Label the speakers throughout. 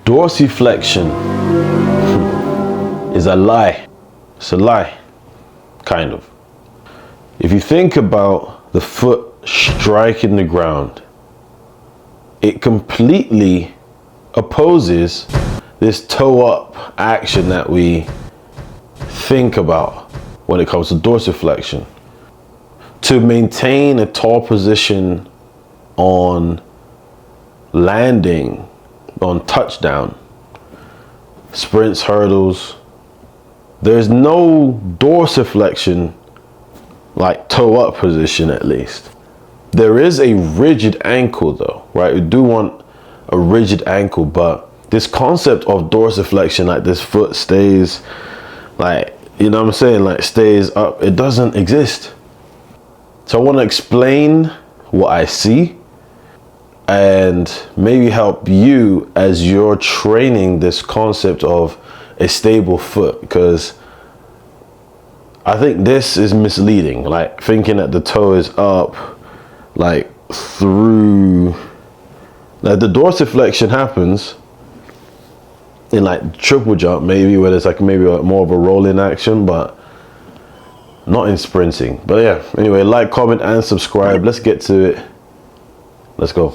Speaker 1: Dorsiflexion is a lie. It's a lie, kind of. If you think about the foot striking the ground, it completely opposes this toe up action that we think about when it comes to dorsiflexion. To maintain a tall position on landing, on touchdown, sprints, hurdles, there's no dorsiflexion like toe up position, at least. There is a rigid ankle though, right? We do want a rigid ankle, but this concept of dorsiflexion, like this foot stays, like, you know what I'm saying, like stays up, it doesn't exist. So I want to explain what I see and maybe help you as you're training this concept of a stable foot, because I think this is misleading, like thinking that the toe is up, like through, like the dorsiflexion happens in like triple jump maybe, where there's like maybe more of a rolling action, but not in sprinting. But yeah, anyway, like, comment and subscribe. Let's get to it. Let's go.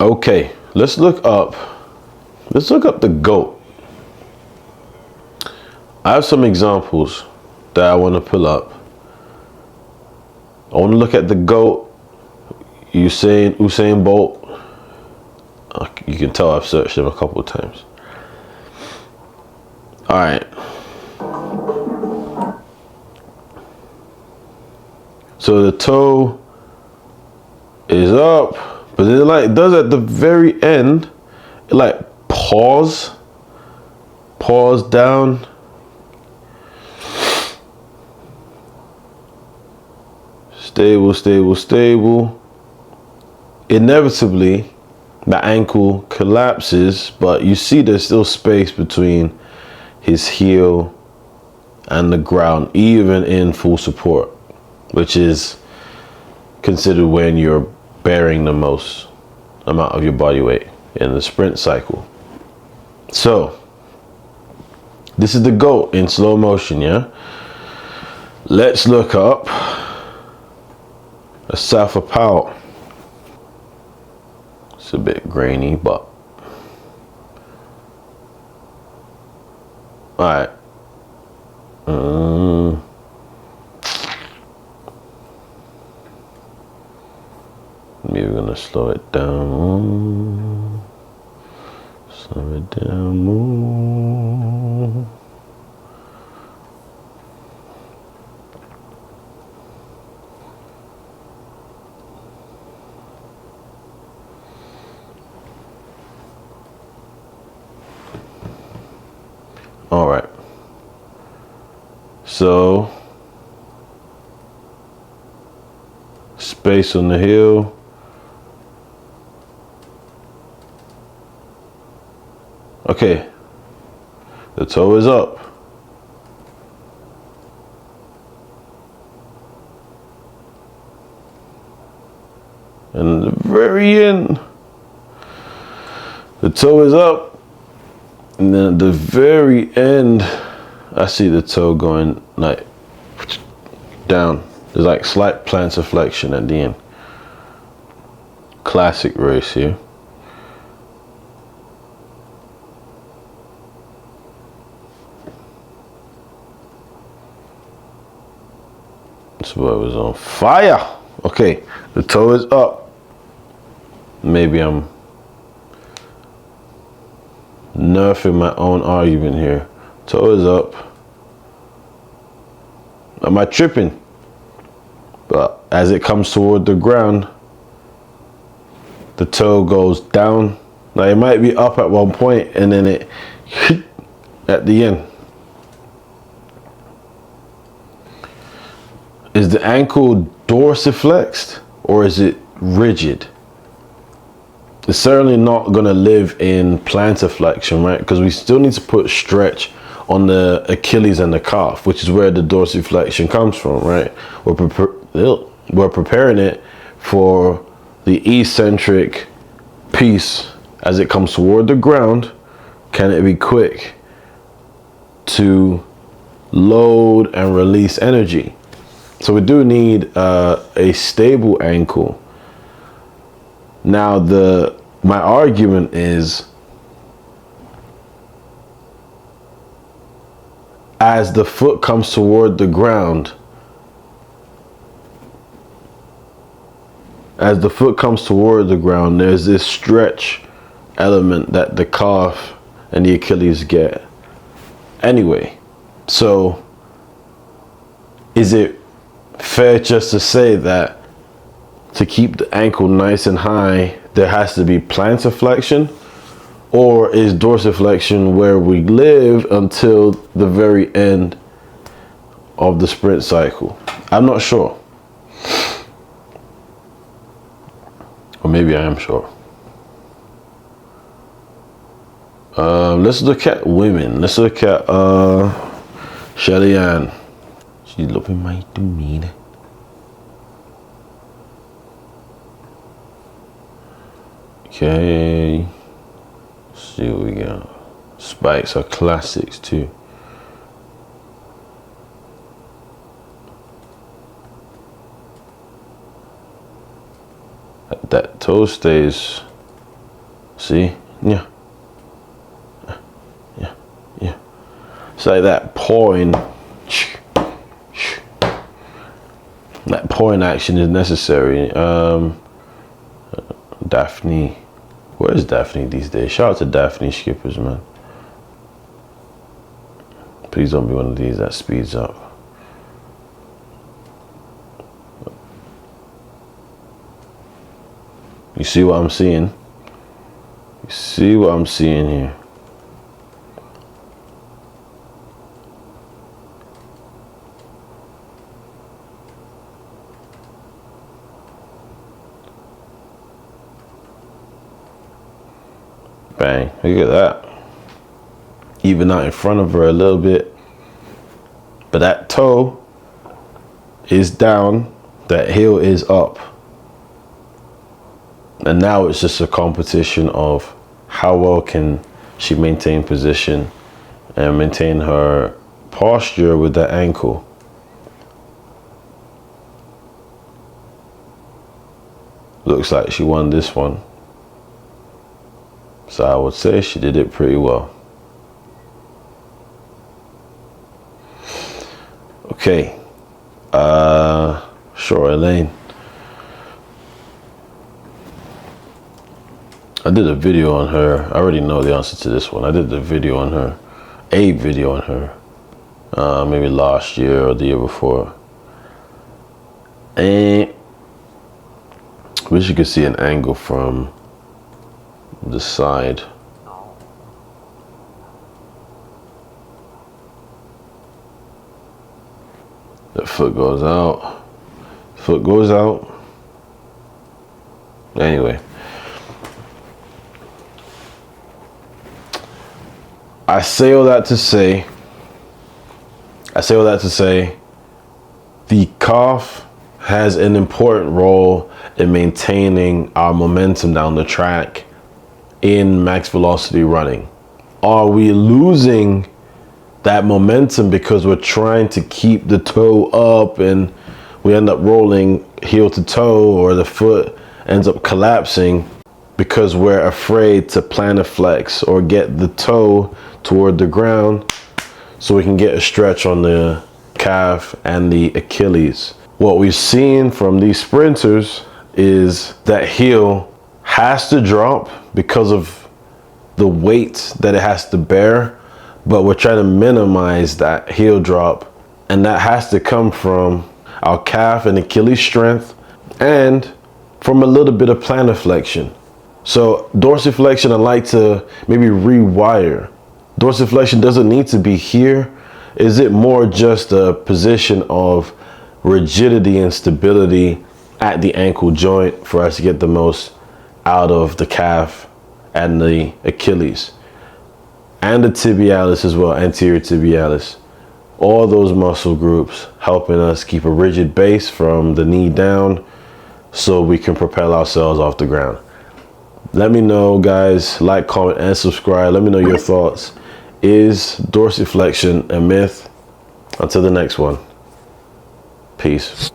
Speaker 1: Okay, let's look up the GOAT. I have some examples that I want to pull up. I want to look at the GOAT, Usain Bolt. You can tell I've searched him a couple of times. All right. So the toe is up, but it like does at the very end, it like pause down. Stable, stable, stable. Inevitably, the ankle collapses, but you see there's still space between his heel and the ground, even in full support, which is considered when you're bearing the most amount of your body weight in the sprint cycle. So this is the GOAT in slow motion, yeah? Let's look up a Safa Powell. It's a bit grainy, but all right. Maybe we're gonna slow it down. Slow it down more. All right. So space on the heel. Okay, the toe is up. And at the very end, the toe is up. And then at the very end, I see the toe going like down. There's like slight plantar flexion at the end. Classic race here. This boy was on fire. Okay, the toe is up. Maybe I'm nerfing my own argument here. Toe is up. Am I tripping? But as it comes toward the ground, the toe goes down. Now it might be up at one point and then it at the end. Is the ankle dorsiflexed or is it rigid? It's certainly not going to live in plantar flexion, right? Because we still need to put stretch on the Achilles and the calf, which is where the dorsiflexion comes from, right? We're preparing it for the eccentric piece as it comes toward the ground, can it be quick to load and release energy? So we do need a stable ankle. Now my argument is, as the foot comes toward the ground, there's this stretch element that the calf and the Achilles get. Anyway, so is it fair just to say that to keep the ankle nice and high, there has to be plantar flexion? Or is dorsiflexion where we live until the very end of the sprint cycle? I'm not sure. Or maybe I am sure. Let's look at women. Let's look at Shelly Ann. She's loving my demeanor. Okay. Let's see what we got. Spikes are classics too. That toe stays. See? Yeah. Yeah. It's like that pawing. That pawing action is necessary. Daphne. Where is Daphne these days? Shout out to Daphne Skippers, man. Please don't be one of these that speeds up. You see what I'm seeing? You see what I'm seeing here? Bang, look at that. Even out in front of her a little bit. But that toe is down, that heel is up. And now it's just a competition of how well can she maintain position and maintain her posture with that ankle. Looks like she won this one. So I would say she did it pretty well. Okay. Sure, Elaine. I did a video on her. I already know the answer to this one. I did a video on her. Maybe last year or the year before. And I wish you could see an angle from the side. The foot goes out. Foot goes out. Anyway. I say all that to say the calf has an important role in maintaining our momentum down the track in max velocity running. Are we losing that momentum because we're trying to keep the toe up and we end up rolling heel to toe, or the foot ends up collapsing because we're afraid to plantar flex or get the toe toward the ground so we can get a stretch on the calf and the Achilles? What we've seen from these sprinters is that heel has to drop because of the weight that it has to bear, but we're trying to minimize that heel drop, and that has to come from our calf and Achilles strength and from a little bit of plantar flexion. So dorsiflexion, I like to maybe rewire. Dorsiflexion doesn't need to be here. Is it more just a position of rigidity and stability at the ankle joint for us to get the most out of the calf and the Achilles and the tibialis as well, anterior tibialis? All those muscle groups helping us keep a rigid base from the knee down so we can propel ourselves off the ground. Let me know, guys. Like, comment, and subscribe. Let me know your thoughts. Is dorsiflexion a myth? Until the next one. Peace.